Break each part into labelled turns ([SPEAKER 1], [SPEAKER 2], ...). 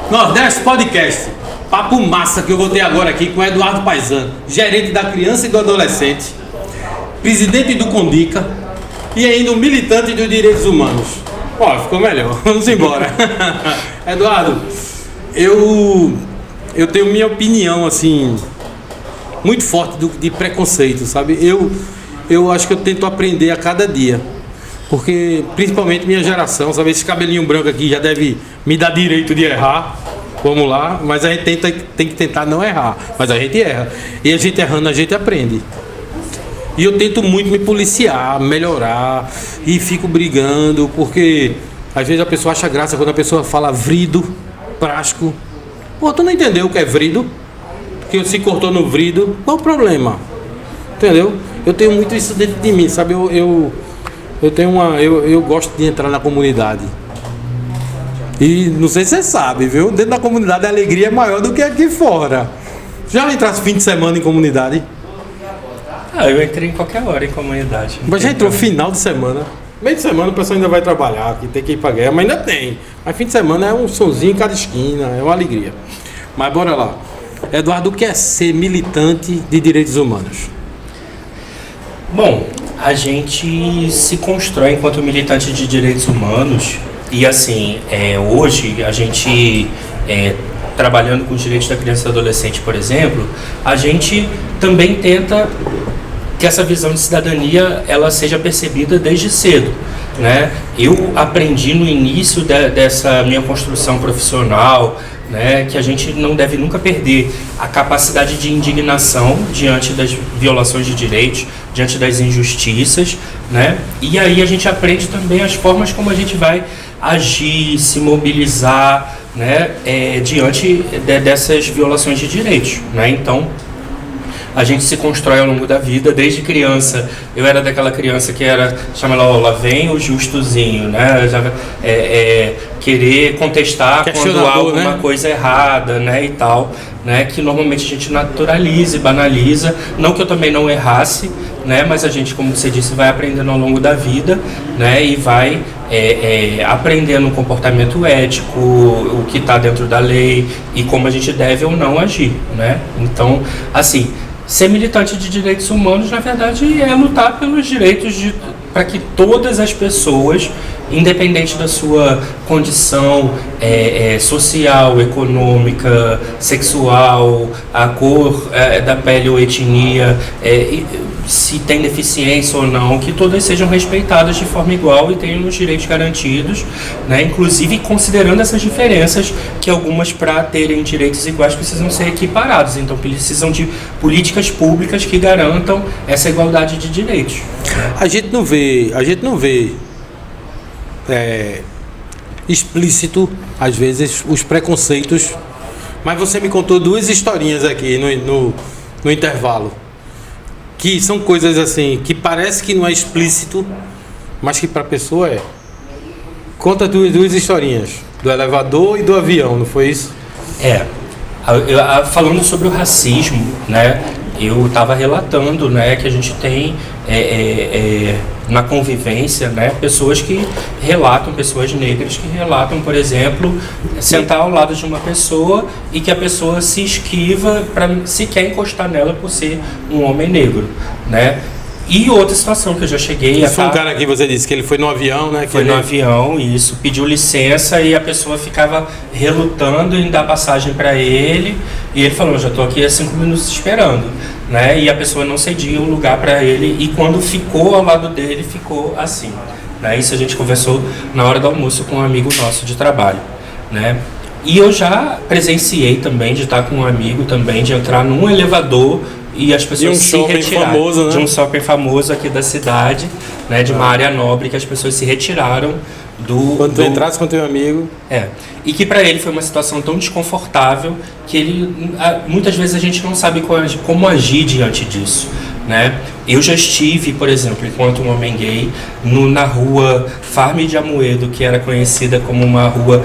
[SPEAKER 1] Nordeste Podcast. Papo massa que eu vou ter agora aqui com o Eduardo Paisan, gerente da criança e do adolescente, presidente do Condica e ainda um militante dos direitos humanos. Ó, ficou melhor. Vamos embora. Eduardo, eu tenho minha opinião, assim, muito forte de preconceito, sabe? Eu acho que eu tento aprender a cada dia. Porque, principalmente minha geração, sabe? Esse cabelinho branco aqui já deve me dar direito de errar. Vamos lá, mas a gente tem que tentar não errar. Mas a gente erra. E a gente errando, a gente aprende. E eu tento muito me policiar, melhorar. E fico brigando, porque às vezes a pessoa acha graça quando a pessoa fala vrido, prástico. Pô, tu não entendeu o que é vrido? Porque se cortou no vrido, qual o problema? Entendeu? Eu tenho muito isso dentro de mim, sabe? Eu gosto de entrar na comunidade. E não sei se você sabe, viu? Dentro da comunidade a alegria é maior do que aqui fora. Já entrasse fim de semana em comunidade?
[SPEAKER 2] Eu entrei em qualquer hora em comunidade.
[SPEAKER 1] Mas já entrou final de semana. Meio de semana o pessoal ainda vai trabalhar, que tem que ir pra guerra, mas ainda tem. Mas fim de semana é um sonzinho em cada esquina, é uma alegria. Mas bora lá. Eduardo, o que é ser militante de direitos humanos?
[SPEAKER 2] Bom, a gente se constrói enquanto militante de direitos humanos e assim, hoje a gente, trabalhando com os direitos da criança e do adolescente, por exemplo, a gente também tenta que essa visão de cidadania ela seja percebida desde cedo, né? Eu aprendi no início dessa minha construção profissional, né, que a gente não deve nunca perder a capacidade de indignação diante das violações de direitos, diante das injustiças, né? E aí a gente aprende também as formas como a gente vai agir, se mobilizar, né, diante dessas violações de direitos, né? Então, a gente se constrói ao longo da vida, desde criança. Eu era daquela criança que chama lá vem o justozinho, né? Querer contestar quando há alguma coisa errada, né, e tal, né? Que normalmente a gente naturaliza e banaliza. Não que eu também não errasse, né? Mas a gente, como você disse, vai aprendendo ao longo da vida, né? E vai aprendendo o comportamento ético, o que está dentro da lei e como a gente deve ou não agir, né? Então, assim, ser militante de direitos humanos, na verdade, é lutar pelos direitos para que todas as pessoas, independente da sua condição social, econômica, sexual, a cor da pele ou etnia, se tem deficiência ou não, que todas sejam respeitadas de forma igual e tenham os direitos garantidos, né? Inclusive considerando essas diferenças, que algumas, para terem direitos iguais, precisam ser equiparados, então precisam de políticas públicas que garantam essa igualdade de direitos.
[SPEAKER 1] A gente não vê explícito, às vezes, os preconceitos, mas você me contou duas historinhas aqui no intervalo, que são coisas assim, que parece que não é explícito, mas que para a pessoa é. Conta duas historinhas, do elevador e do avião, não foi isso?
[SPEAKER 2] Falando sobre o racismo, né, eu estava relatando, né, que a gente tem na convivência, né, pessoas negras que relatam, por exemplo, sentar ao lado de uma pessoa e que a pessoa se esquiva para sequer encostar nela por ser um homem negro, né? E outra situação que eu já cheguei
[SPEAKER 1] a... Foi um cara que você disse que ele foi no avião, né?
[SPEAKER 2] Foi no avião, isso. Pediu licença e a pessoa ficava relutando em dar passagem para ele. E ele falou, já estou aqui há 5 minutos esperando, né? E a pessoa não cedia o lugar para ele. E quando ficou ao lado dele, ficou assim, né? Isso a gente conversou na hora do almoço com um amigo nosso de trabalho, né? E eu já presenciei também de estar com um amigo também, de entrar num elevador e as pessoas se retirarem,
[SPEAKER 1] famoso, né?
[SPEAKER 2] De um shopping famoso aqui da cidade, né, de uma área nobre, que as pessoas se retiraram
[SPEAKER 1] quando tu entrasse com teu amigo.
[SPEAKER 2] E que para ele foi uma situação tão desconfortável que ele muitas vezes a gente não sabe como agir diante disso, né? Eu já estive, por exemplo, enquanto um homem gay, na rua Farm de Amoedo, que era conhecida como uma rua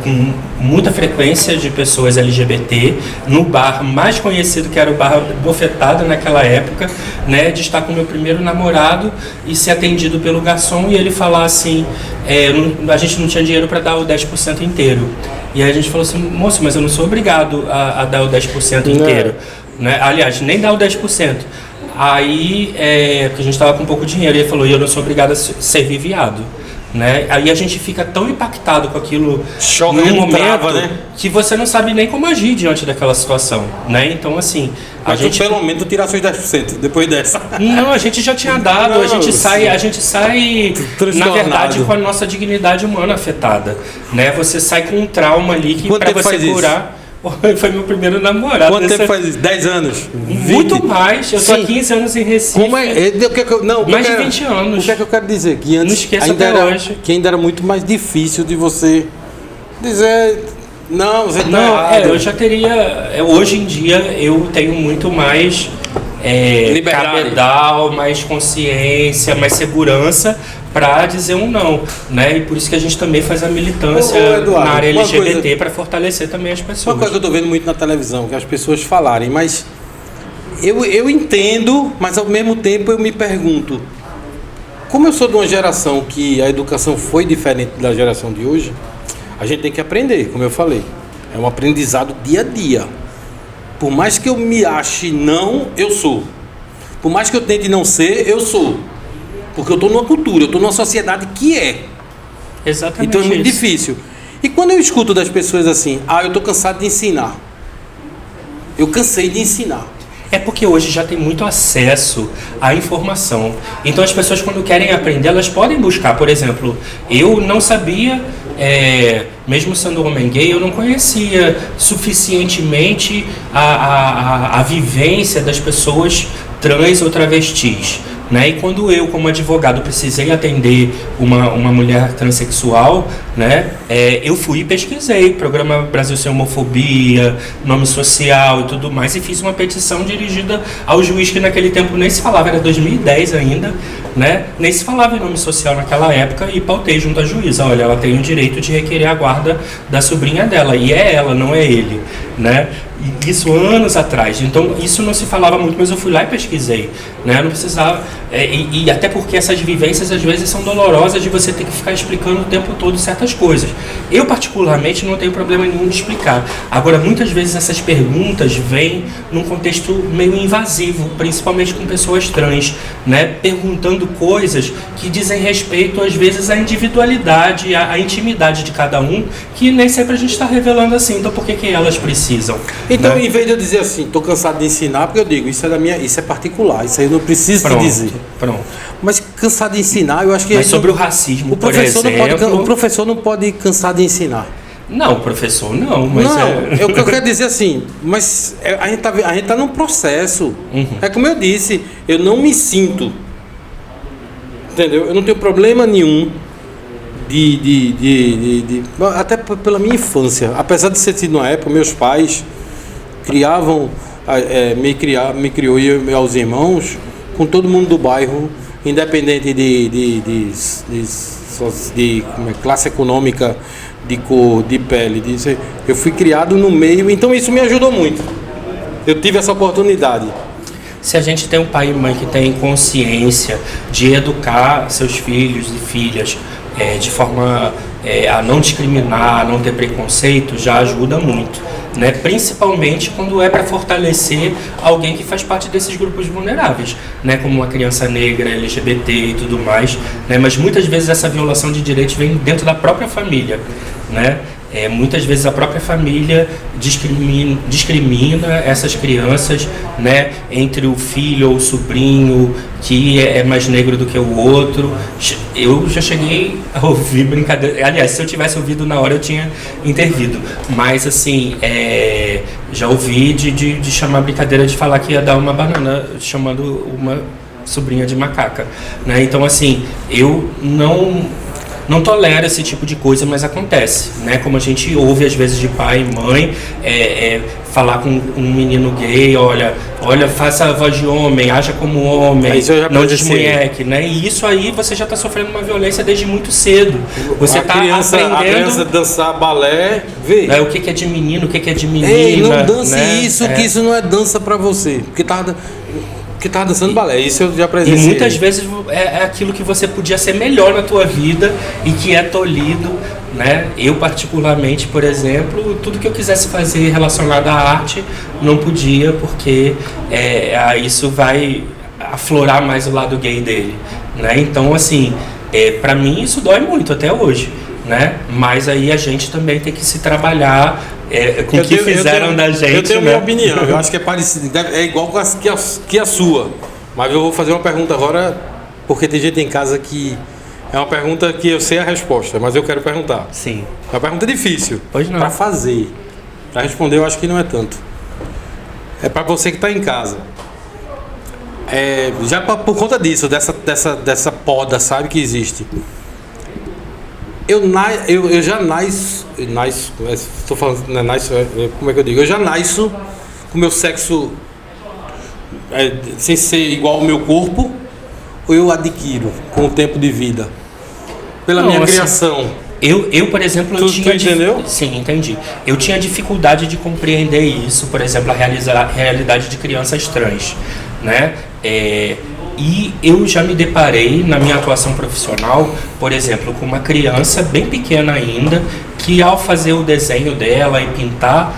[SPEAKER 2] com muita frequência de pessoas LGBT, no bar mais conhecido, que era o bar Bofetada naquela época, né? De estar com o meu primeiro namorado e ser atendido pelo garçom e ele falar assim, a gente não tinha dinheiro para dar o 10% inteiro. E aí a gente falou assim, moço, mas eu não sou obrigado a dar o 10% inteiro. Né? Aliás, nem dar o 10%. Aí, porque a gente estava com pouco dinheiro, e ele falou, eu não sou obrigado a servir viado. Né? Aí a gente fica tão impactado com aquilo num momento, né? Que você não sabe nem como agir diante daquela situação. Né? Então, assim...
[SPEAKER 1] Mas gente, pelo menos tirar seus 10% depois dessa.
[SPEAKER 2] Não, a gente já tinha dado, não, a gente sai na verdade, com a nossa dignidade humana afetada. Né? Você sai com um trauma ali que para você curar... Foi meu primeiro namorado.
[SPEAKER 1] Quanto tempo faz isso? 10 anos? 20?
[SPEAKER 2] Muito mais. Eu estou há 15 anos em Recife.
[SPEAKER 1] Como é?
[SPEAKER 2] Mais de 20 anos.
[SPEAKER 1] O que é que eu quero dizer? Que antes ainda era muito mais difícil de você dizer... Não, você está errado.
[SPEAKER 2] Eu já teria... Hoje em dia eu tenho muito mais... cabedal, mais consciência, mais segurança para dizer um não, né? E por isso que a gente também faz a militância Eduardo, na área LGBT para fortalecer também as pessoas.
[SPEAKER 1] Uma coisa que eu estou vendo muito na televisão, que as pessoas falarem, mas eu entendo, mas ao mesmo tempo eu me pergunto, como eu sou de uma geração que a educação foi diferente da geração de hoje, a gente tem que aprender, como eu falei. É um aprendizado dia a dia. Por mais que eu me ache não, eu sou. Por mais que eu tente não ser, eu sou. Porque eu estou numa cultura, eu estou numa sociedade que é.
[SPEAKER 2] Exatamente.
[SPEAKER 1] Então é muito difícil. E quando eu escuto das pessoas assim, eu estou cansado de ensinar. Eu cansei de ensinar.
[SPEAKER 2] É porque hoje já tem muito acesso à informação. Então as pessoas, quando querem aprender, elas podem buscar. Por exemplo, eu não sabia... mesmo sendo homem gay, eu não conhecia suficientemente a vivência das pessoas trans ou travestis. Né? E quando eu, como advogado, precisei atender uma mulher transexual, né? Eu fui e pesquisei Programa Brasil Sem Homofobia, nome social e tudo mais, e fiz uma petição dirigida ao juiz, que naquele tempo nem se falava, era 2010 ainda, né? Nem se falava em nome social naquela época, e pautei junto à juíza, olha, ela tem o direito de requerer a guarda da sobrinha dela, e é ela, não é ele, né? Isso anos atrás. Então isso não se falava muito, mas eu fui lá e pesquisei, né? Eu não precisava, e até porque essas vivências às vezes são dolorosas, de você ter que ficar explicando o tempo todo certas coisas. Eu particularmente não tenho problema nenhum de explicar. Agora, muitas vezes essas perguntas vêm num contexto meio invasivo, principalmente com pessoas trans, né? Perguntando coisas que dizem respeito às vezes à individualidade, à intimidade de cada um, que nem sempre a gente está revelando assim. Então por que elas precisam?
[SPEAKER 1] Então, né? Em vez de eu dizer assim, estou cansado de ensinar, porque eu digo, isso é particular, isso aí eu não preciso te dizer.
[SPEAKER 2] Pronto.
[SPEAKER 1] Mas cansado de ensinar, eu acho que...
[SPEAKER 2] Mas sobre o racismo,
[SPEAKER 1] o professor não pode cansar de ensinar.
[SPEAKER 2] Não, o professor não, mas
[SPEAKER 1] o que eu quero dizer assim, mas a gente tá num processo. Uhum. É como eu disse, eu não me sinto, entendeu? Eu não tenho problema nenhum até pela minha infância, apesar de ser sido uma época, meus pais me criou e aos irmãos com todo mundo do bairro, independente de classe econômica, de cor, de pele, eu fui criado no meio, então isso me ajudou muito. Eu tive essa oportunidade.
[SPEAKER 2] Se a gente tem um pai e mãe que tem consciência de educar seus filhos e filhas de forma a não discriminar, a não ter preconceito, já ajuda muito, né? Principalmente quando é para fortalecer alguém que faz parte desses grupos vulneráveis, né? Como uma criança negra, LGBT e tudo mais, né? Mas muitas vezes essa violação de direitos vem dentro da própria família, né? Muitas vezes a própria família discrimina essas crianças, né, entre o filho ou o sobrinho que é mais negro do que o outro. Eu já cheguei a ouvir brincadeira, aliás, se eu tivesse ouvido na hora eu tinha intervido, mas assim, já ouvi de chamar brincadeira de falar que ia dar uma banana chamando uma sobrinha de macaca, né? Então assim, eu não não tolera esse tipo de coisa, mas acontece, né? Como a gente ouve às vezes de pai e mãe falar com um menino gay, olha, faça a voz de homem, haja como homem, não desmunheque, né? E isso aí você já está sofrendo uma violência desde muito cedo. Você está aprendendo
[SPEAKER 1] a criança dançar balé, vê.
[SPEAKER 2] O que é de menino, o que é de menina.
[SPEAKER 1] Ei, não dance isso, que
[SPEAKER 2] É.
[SPEAKER 1] isso não é dança pra você. Porque tava dançando balé, isso eu já presenciei.
[SPEAKER 2] E muitas vezes é aquilo que você podia ser melhor na tua vida e que é tolhido, né? Eu particularmente, por exemplo, tudo que eu quisesse fazer relacionado à arte não podia, porque isso vai aflorar mais o lado gay dele, né? Então, assim, para mim isso dói muito até hoje, né? Mas aí a gente também tem que se trabalhar com o que fizeram da gente.
[SPEAKER 1] Eu tenho
[SPEAKER 2] né?
[SPEAKER 1] minha opinião, eu acho que é parecido, é igual que a sua. Mas eu vou fazer uma pergunta agora, porque tem gente em casa que é uma pergunta que eu sei a resposta, mas eu quero perguntar.
[SPEAKER 2] Sim.
[SPEAKER 1] É uma pergunta difícil.
[SPEAKER 2] Pois não.
[SPEAKER 1] Para fazer. Para responder eu acho que não é tanto. É para você que está em casa. Já por conta disso, dessa poda, sabe, que existe. Eu já nasço, estou falando, não é nasço, como é que eu digo? Eu já nasço com o meu sexo sem ser igual ao meu corpo, ou eu adquiro com o tempo de vida? Pela minha criação.
[SPEAKER 2] Eu, por exemplo,
[SPEAKER 1] Tu entendeu?
[SPEAKER 2] Sim, entendi. Eu tinha dificuldade de compreender isso, por exemplo, a realidade de crianças trans, né? E eu já me deparei na minha atuação profissional, por exemplo, com uma criança bem pequena ainda, que ao fazer o desenho dela e pintar,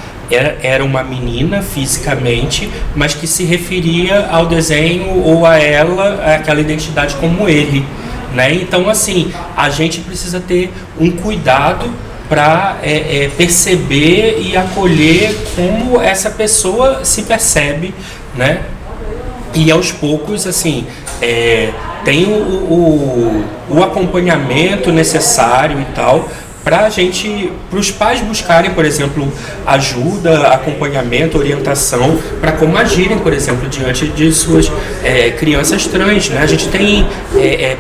[SPEAKER 2] era uma menina fisicamente, mas que se referia ao desenho ou a ela, aquela identidade como ele, né? Então, assim, a gente precisa ter um cuidado para perceber e acolher como essa pessoa se percebe, né? E aos poucos, assim, tem o acompanhamento necessário e tal, para os pais buscarem, por exemplo, ajuda, acompanhamento, orientação para como agirem, por exemplo, diante de suas crianças trans, né? A gente tem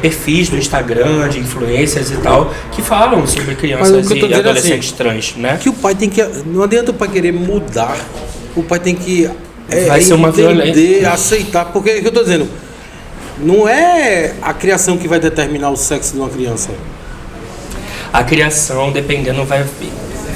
[SPEAKER 2] perfis do Instagram, de influências e tal, que falam sobre crianças e adolescentes trans, né?
[SPEAKER 1] Que o pai tem que... Não adianta o pai querer mudar, o pai tem que
[SPEAKER 2] vai ser uma violência,
[SPEAKER 1] aceitar, porque é o que eu estou dizendo, não é a criação que vai determinar o sexo de uma criança.
[SPEAKER 2] A criação, dependendo, vai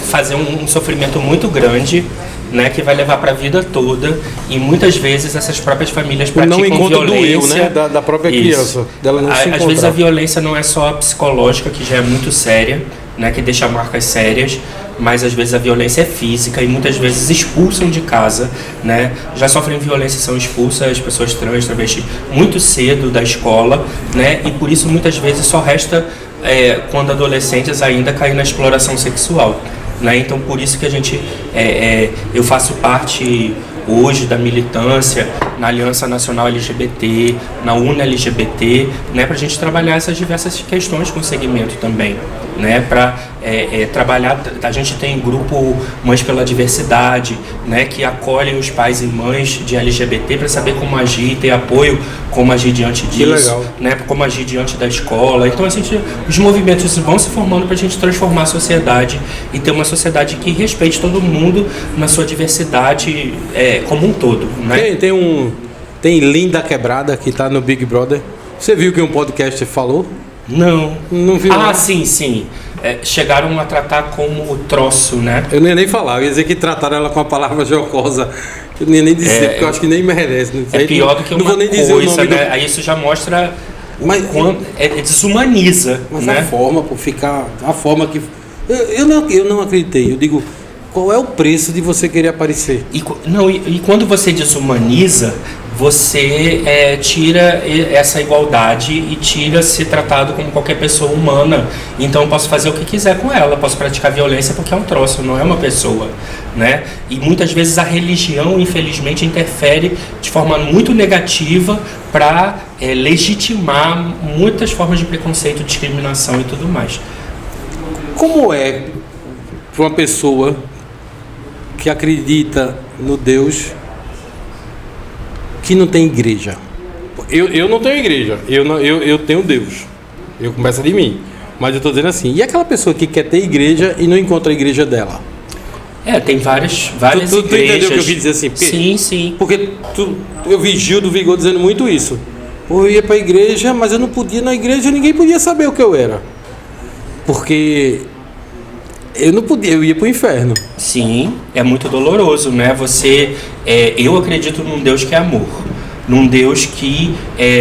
[SPEAKER 2] fazer um sofrimento muito grande, né, que vai levar para a vida toda, e muitas vezes essas próprias famílias praticam violência.
[SPEAKER 1] Do eu, né, da própria criança, dela não se
[SPEAKER 2] Às vezes a violência não é só a psicológica, que já é muito séria, né, que deixa marcas sérias, mas às vezes a violência é física e muitas vezes expulsam de casa, né? Já sofrem violência e são expulsas as pessoas trans, travestis, muito cedo da escola, né? E por isso muitas vezes só resta, quando adolescentes, ainda cair na exploração sexual, né? Então por isso que a gente, eu faço parte hoje da militância na Aliança Nacional LGBT, na UNA LGBT, né, para a gente trabalhar essas diversas questões com o segmento também, né, para trabalhar. A gente tem grupo Mães pela Diversidade, né, que acolhem os pais e mães de LGBT para saber como agir, ter apoio, como agir diante disso, né, como agir diante da escola. Então os movimentos vão se formando para a gente transformar a sociedade e ter uma sociedade que respeite todo mundo na sua diversidade como um todo, né?
[SPEAKER 1] Tem Linda Quebrada, que está no Big Brother. Você viu que um podcast falou?
[SPEAKER 2] Não
[SPEAKER 1] viu?
[SPEAKER 2] Ah, sim. Chegaram a tratar como troço, né?
[SPEAKER 1] Eu não ia nem falar, eu ia dizer que trataram ela com a palavra jocosa. Eu não ia nem dizer, porque eu acho que nem merece. Não sei,
[SPEAKER 2] pior do que uma
[SPEAKER 1] vou nem dizer
[SPEAKER 2] coisa,
[SPEAKER 1] o nome
[SPEAKER 2] né? Aí isso já mostra
[SPEAKER 1] desumaniza.
[SPEAKER 2] Mas
[SPEAKER 1] né? A forma, por ficar... A forma que... Eu não acreditei. Eu digo, qual é o preço de você querer aparecer?
[SPEAKER 2] E quando você desumaniza, você tira essa igualdade e tira ser tratado como qualquer pessoa humana. Então eu posso fazer o que quiser com ela, posso praticar violência porque é um troço, não é uma pessoa, né? E muitas vezes a religião, infelizmente, interfere de forma muito negativa para legitimar muitas formas de preconceito, discriminação e tudo mais.
[SPEAKER 1] Como é para uma pessoa que acredita no Deus que não tem igreja? Eu não tenho igreja, eu tenho Deus. Eu começo de mim. Mas eu tô dizendo assim, e aquela pessoa que quer ter igreja e não encontra a igreja dela?
[SPEAKER 2] Tem várias
[SPEAKER 1] Tu
[SPEAKER 2] igrejas.
[SPEAKER 1] entendeu o que eu quis dizer assim? Porque,
[SPEAKER 2] Sim.
[SPEAKER 1] Porque eu vi Gil do Vigor dizendo muito isso. Eu ia pra igreja, mas eu não podia ir na igreja, ninguém podia saber o que eu era. Porque eu não podia, eu ia pro inferno.
[SPEAKER 2] Sim, é muito doloroso, né? Eu acredito num Deus que é amor. Num Deus que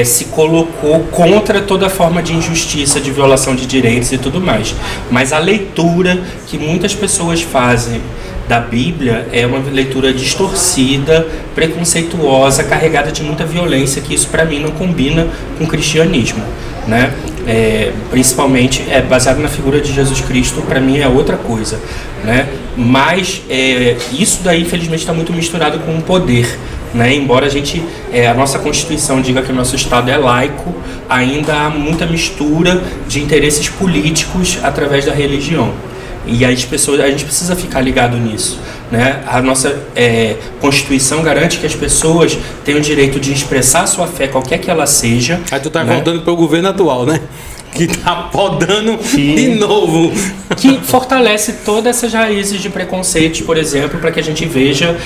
[SPEAKER 2] se colocou contra toda forma de injustiça, de violação de direitos e tudo mais. Mas a leitura que muitas pessoas fazem da Bíblia é uma leitura distorcida, preconceituosa, carregada de muita violência, que isso para mim não combina com o cristianismo, né? Principalmente baseado na figura de Jesus Cristo, para mim é outra coisa, né? Mas isso daí infelizmente está muito misturado com o poder, né? Embora a nossa Constituição diga que o nosso Estado é laico, ainda há muita mistura de interesses políticos através da religião. E a gente precisa ficar ligado nisso, né? A nossa Constituição garante que as pessoas têm o direito de expressar a sua fé, qualquer que ela seja.
[SPEAKER 1] Aí tu tá
[SPEAKER 2] né?
[SPEAKER 1] voltando para o governo atual, né? Que tá podando de novo.
[SPEAKER 2] Que fortalece todas essas raízes de preconceitos, por exemplo, para que a gente veja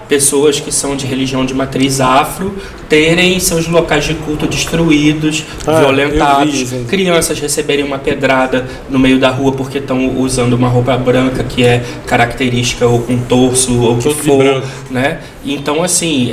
[SPEAKER 2] pessoas que são de religião de matriz afro terem seus locais de culto destruídos, violentados, crianças receberem uma pedrada no meio da rua porque estão usando uma roupa branca que é característica, ou com torso, ou o que for, né? Então, assim,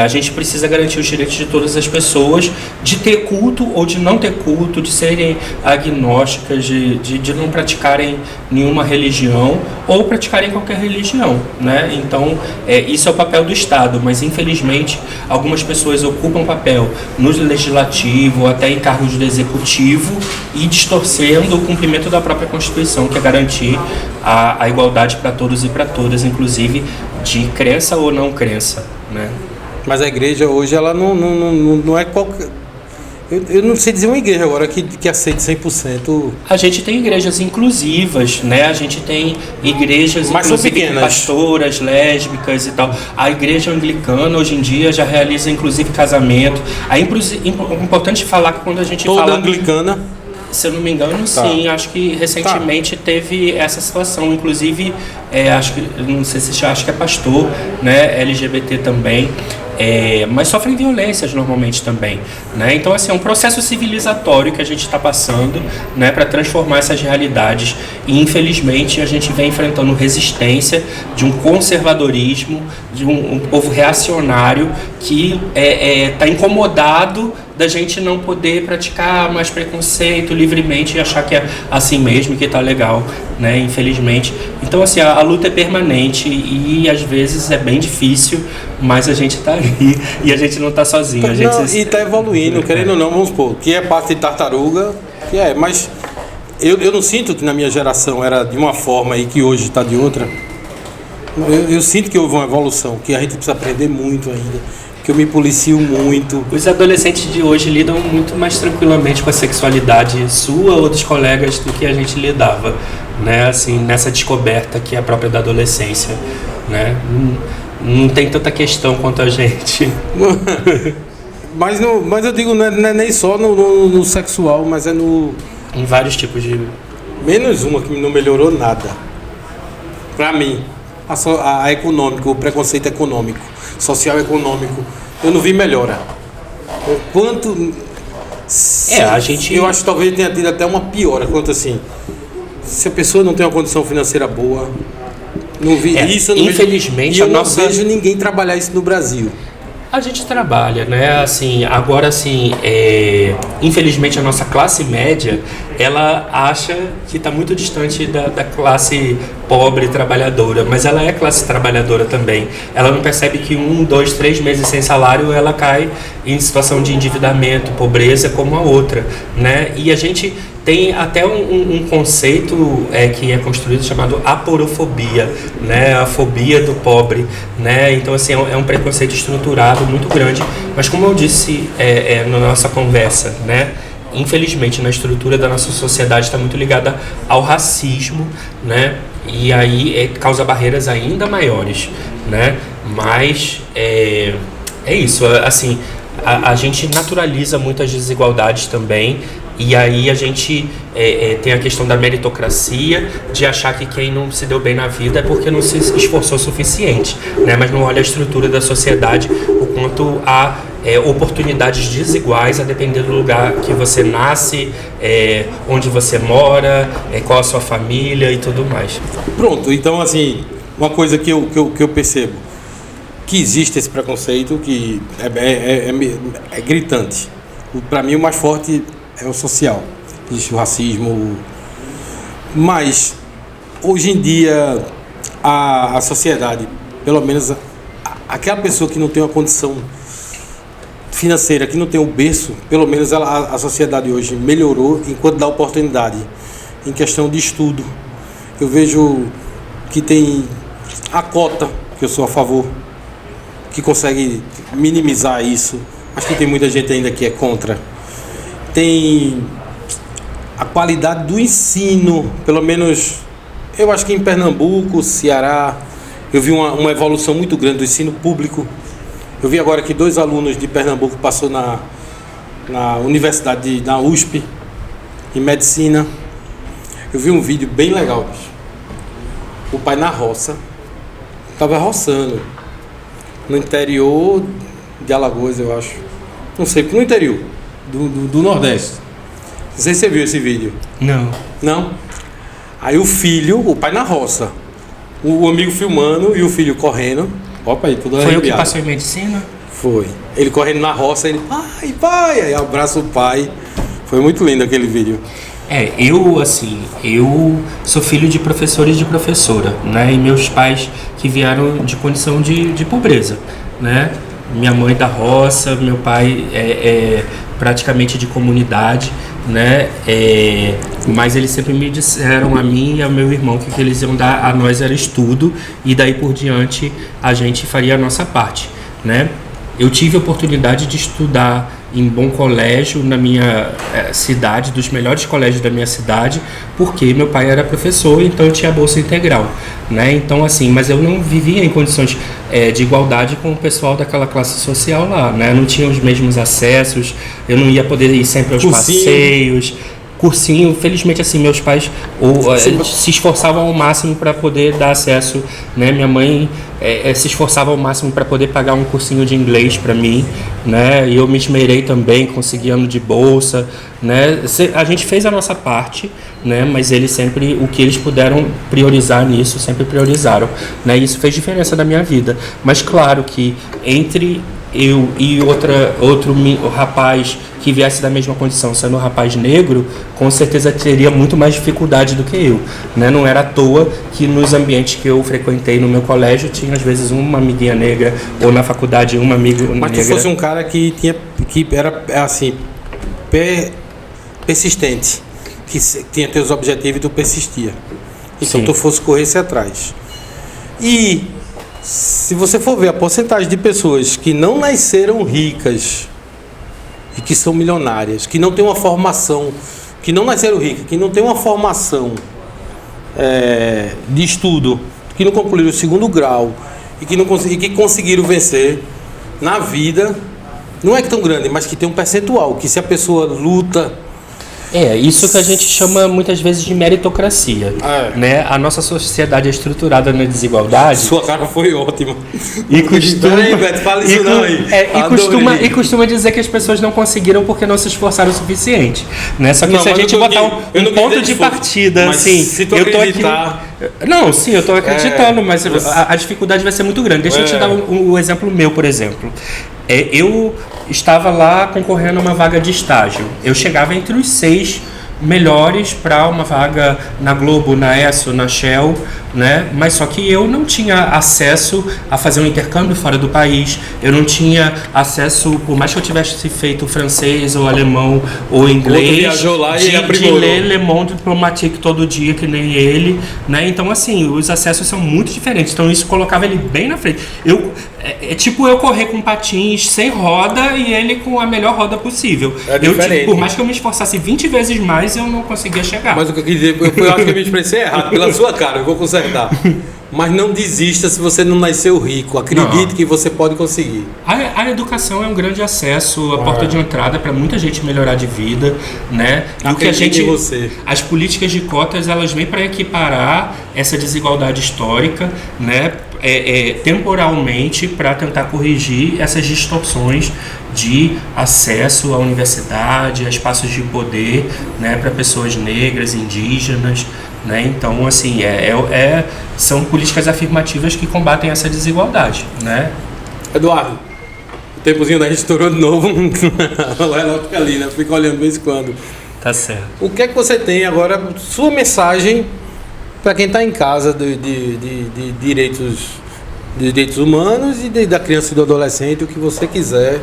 [SPEAKER 2] a gente precisa garantir os direitos de todas as pessoas de ter culto ou de não ter culto, de serem agnósticas, de não praticarem nenhuma religião ou praticarem qualquer religião, né? Então, isso é o papel do Estado, mas infelizmente algumas pessoas ocupam papel no legislativo ou até em cargos do executivo e distorcendo o cumprimento da própria Constituição, que é garantir a igualdade para todos e para todas, inclusive de crença ou não crença, né?
[SPEAKER 1] Mas a igreja hoje, ela não é qualquer... Eu não sei dizer uma igreja agora que aceite 100%.
[SPEAKER 2] A gente tem igrejas inclusivas, né? A gente tem igrejas
[SPEAKER 1] mas são
[SPEAKER 2] inclusive
[SPEAKER 1] pequenas,
[SPEAKER 2] pastoras, lésbicas e tal. A igreja anglicana hoje em dia já realiza inclusive casamento. É importante falar que quando a gente
[SPEAKER 1] toda
[SPEAKER 2] fala...
[SPEAKER 1] anglicana...
[SPEAKER 2] Se eu não me engano, sim. Acho que recentemente teve essa situação. Inclusive, não sei se acho que é pastor, né? LGBT também. Mas sofrem violências normalmente também, né? Então, assim, é um processo civilizatório que a gente está passando, né, para transformar essas realidades. E, infelizmente, a gente vem enfrentando resistência de um conservadorismo, de um povo reacionário que está incomodado da gente não poder praticar mais preconceito livremente e achar que é assim mesmo, que tá legal, né? Infelizmente. Então, assim, a luta é permanente e às vezes é bem difícil, mas a gente tá aí e a gente não tá sozinho.
[SPEAKER 1] E tá evoluindo, querendo ou não, vamos supor, que é parte de tartaruga, mas eu não sinto que na minha geração era de uma forma e que hoje está de outra. Eu sinto que houve uma evolução, que a gente precisa aprender muito ainda. Que eu me policio muito.
[SPEAKER 2] Os adolescentes de hoje lidam muito mais tranquilamente com a sexualidade sua ou dos colegas do que a gente lidava, né? Assim, nessa descoberta que é própria da adolescência, né? Não tem tanta questão quanto a gente.
[SPEAKER 1] mas eu digo, não é nem só no sexual, mas é no...
[SPEAKER 2] Em vários tipos de...
[SPEAKER 1] Menos uma que não melhorou nada. Pra mim. A econômico, o preconceito econômico, social econômico, eu não vi melhora. Quanto... Eu acho que talvez tenha tido até uma piora, quanto assim, se a pessoa não tem uma condição financeira boa, não vi isso, eu não
[SPEAKER 2] infelizmente
[SPEAKER 1] vejo, não vejo ninguém trabalhar isso no Brasil.
[SPEAKER 2] A gente trabalha, né? Assim, agora, assim, infelizmente a nossa classe média, ela acha que está muito distante da classe pobre trabalhadora, mas ela é classe trabalhadora também. Ela não percebe que 1, 2, 3 meses sem salário ela cai em situação de endividamento, pobreza como a outra, né? E a gente tem até um conceito que é construído chamado aporofobia, né? A fobia do pobre, né? Então, assim, é um preconceito estruturado muito grande, mas como eu disse na nossa conversa, né? Infelizmente, na estrutura da nossa sociedade está muito ligada ao racismo, né? E aí causa barreiras ainda maiores, né? Mas é isso, assim, a gente naturaliza muitas desigualdades também, E aí a gente tem a questão da meritocracia, de achar que quem não se deu bem na vida é porque não se esforçou o suficiente, né? Mas não olha a estrutura da sociedade, o quanto há oportunidades desiguais a depender do lugar que você nasce, onde você mora, qual a sua família e tudo mais.
[SPEAKER 1] Pronto, então assim, uma coisa que eu percebo, que existe esse preconceito que é gritante. Para mim o mais forte é o social, existe o racismo, mas hoje em dia a sociedade, pelo menos aquela pessoa que não tem uma condição financeira, que não tem o berço, pelo menos a sociedade hoje melhorou enquanto dá oportunidade em questão de estudo. Eu vejo que tem a cota, que eu sou a favor, que consegue minimizar isso. Acho que tem muita gente ainda que é contra. Tem a qualidade do ensino, pelo menos eu acho que em Pernambuco, Ceará, eu vi uma evolução muito grande do ensino público. Eu vi agora que 2 alunos de Pernambuco passou na universidade, na USP, em medicina. Eu vi um vídeo bem legal, bicho. O pai na roça, estava roçando, no interior de Alagoas, eu acho. Não sei, no interior do Nordeste. Não sei se você viu esse vídeo.
[SPEAKER 2] Não.
[SPEAKER 1] Não? Aí o filho, o pai na roça, o amigo filmando e o filho correndo. Opa, aí, tudo arrepiado.
[SPEAKER 2] Foi o que passou em medicina?
[SPEAKER 1] Foi. Ele correndo na roça, ele, pai, aí abraça o pai. Foi muito lindo aquele vídeo.
[SPEAKER 2] Eu sou filho de professores e de professora, né? E meus pais que vieram de condição de pobreza, né? Minha mãe da roça, meu pai é praticamente de comunidade, né? Mas eles sempre me disseram, a mim e ao meu irmão, que o que eles iam dar a nós era estudo, e daí por diante a gente faria a nossa parte, né? Eu tive a oportunidade de estudar em bom colégio na minha cidade, dos melhores colégios da minha cidade, porque meu pai era professor, então eu tinha bolsa integral, né? Então assim, mas eu não vivia em condições de igualdade com o pessoal daquela classe social lá, né? Eu não tinha os mesmos acessos, eu não ia poder ir sempre aos passeios, cursinho. Felizmente assim, meus pais se esforçavam ao máximo para poder dar acesso, né? Minha mãe se esforçava ao máximo para poder pagar um cursinho de inglês para mim, né? E eu me esmerei também, consegui ano de bolsa, né? A gente fez a nossa parte, né? Mas eles sempre, o que eles puderam priorizar nisso, sempre priorizaram, né? Isso fez diferença na minha vida. Mas claro que entre eu e outro rapaz que viesse da mesma condição, sendo um rapaz negro, com certeza teria muito mais dificuldade do que eu, né? Não era à toa que nos ambientes que eu frequentei no meu colégio tinha às vezes uma amiguinha negra, ou na faculdade uma amiga negra.
[SPEAKER 1] Mas tu fosse um cara que era assim, persistente, que tinha teus objetivos e tu persistia. Então tu fosse correr-se atrás. E se você for ver a porcentagem de pessoas que não nasceram ricas e que são milionárias, que não têm uma formação, que não nasceram ricas, que não têm uma formação de estudo, que não concluíram o 2º grau e que conseguiram vencer na vida, não é que tão grande, mas que tem um percentual, que se a pessoa luta...
[SPEAKER 2] isso que a gente chama muitas vezes de meritocracia, né? A nossa sociedade é estruturada na desigualdade.
[SPEAKER 1] Sua cara foi ótima.
[SPEAKER 2] E costuma...
[SPEAKER 1] Peraí, Beto, fala isso não aí.
[SPEAKER 2] E costuma dizer que as pessoas não conseguiram porque não se esforçaram o suficiente, né? Só que não, se a gente botar um ponto de partida, assim,
[SPEAKER 1] se tu acreditar...
[SPEAKER 2] Não, sim, eu estou acreditando, mas a dificuldade vai ser muito grande. Deixa eu te dar um exemplo meu, por exemplo. Eu estava lá concorrendo a uma vaga de estágio. Eu chegava entre os 6 melhores para uma vaga na Globo, na ESSO, na Shell, né? Mas só que eu não tinha acesso a fazer um intercâmbio fora do país, eu não tinha acesso, por mais que eu tivesse feito francês ou alemão ou inglês, de ler Le Monde Diplomatique todo dia, que nem ele, né? Então assim, os acessos são muito diferentes, então isso colocava ele bem na frente. É tipo eu correr com patins sem roda e ele com a melhor roda possível. Por mais que eu me esforçasse 20 vezes mais, eu não conseguia chegar.
[SPEAKER 1] Mas o que eu quis dizer, eu acho que eu me expressei errado pela sua cara, eu vou consertar. Mas não desista se você não nasceu rico. Acredite que você pode conseguir.
[SPEAKER 2] A educação é um grande acesso, a porta de entrada para muita gente melhorar de vida, né? E o que as políticas de cotas, elas vêm para equiparar essa desigualdade histórica, né? Temporalmente, para tentar corrigir essas distorções de acesso à universidade, a espaços de poder, né, para pessoas negras, indígenas, né? Então, assim, são políticas afirmativas que combatem essa desigualdade, né?
[SPEAKER 1] Eduardo, o tempozinho da gente estourou de novo. O relógio fica ali, né? Fica olhando de vez em quando.
[SPEAKER 2] Tá certo.
[SPEAKER 1] O que é que você tem agora, sua mensagem para quem está em casa de direitos humanos e da criança e do adolescente, o que você quiser.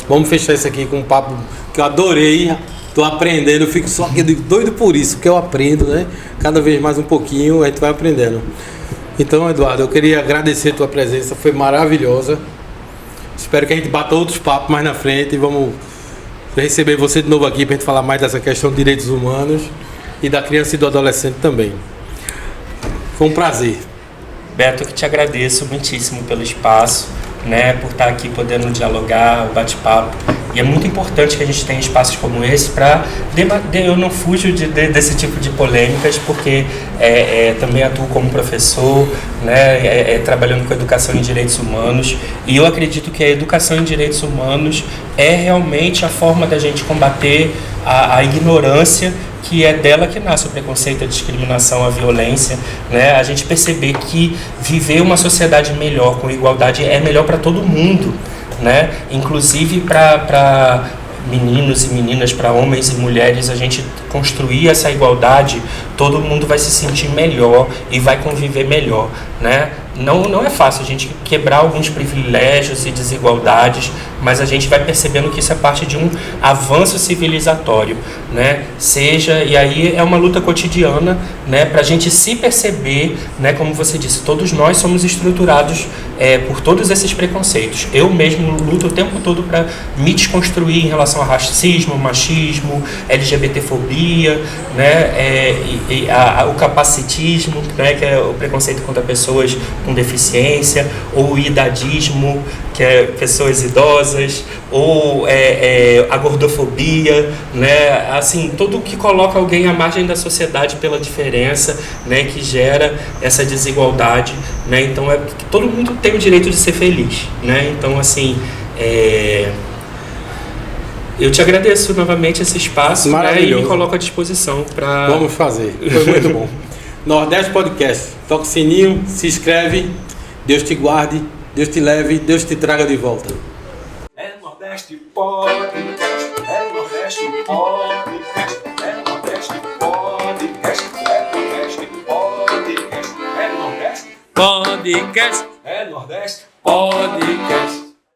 [SPEAKER 1] Vamos fechar isso aqui com um papo que eu adorei. Estou aprendendo, eu fico só aqui doido por isso, que eu aprendo, né? Cada vez mais um pouquinho, a gente vai aprendendo. Então, Eduardo, eu queria agradecer a tua presença, foi maravilhosa. Espero que a gente bata outros papos mais na frente e vamos receber você de novo aqui para a gente falar mais dessa questão de direitos humanos e da criança e do adolescente também. Foi um prazer.
[SPEAKER 2] Beto, que te agradeço muitíssimo pelo espaço, né, por estar aqui podendo dialogar, o bate-papo. E é muito importante que a gente tenha espaços como esse para debater. Eu não fujo desse tipo de polêmicas, porque também atuo como professor, né, trabalhando com educação em direitos humanos. E eu acredito que a educação em direitos humanos é realmente a forma da gente combater a ignorância, que é dela que nasce o preconceito, a discriminação, a violência, né? A gente perceber que viver uma sociedade melhor, com igualdade, é melhor para todo mundo, né? Inclusive para meninos e meninas, para homens e mulheres, a gente construir essa igualdade, todo mundo vai se sentir melhor e vai conviver melhor, né? Não é fácil a gente quebrar alguns privilégios e desigualdades, mas a gente vai percebendo que isso é parte de um avanço civilizatório, né? E aí é uma luta cotidiana, né, para a gente se perceber, né, como você disse, todos nós somos estruturados por todos esses preconceitos. Eu mesmo luto o tempo todo para me desconstruir em relação ao racismo, machismo, LGBTfobia, né, o capacitismo, né, que é o preconceito contra pessoas com deficiência, ou o idadismo, que é pessoas idosas, ou a gordofobia, né, assim, tudo que coloca alguém à margem da sociedade pela diferença, né, que gera essa desigualdade, né? Então todo mundo tem o direito de ser feliz, né? Então, assim, eu te agradeço novamente esse espaço, né, e me coloco à disposição para...
[SPEAKER 1] Vamos fazer, foi muito bom. Nordeste Podcast, toca o sininho, se inscreve, Deus te guarde, Deus te leve, Deus te traga de volta.
[SPEAKER 3] É Nordeste Podcast, é Nordeste Podcast, é Nordeste Podcast, é Nordeste Podcast, é Nordeste
[SPEAKER 1] Podcast,
[SPEAKER 3] é Nordeste
[SPEAKER 1] Podcast.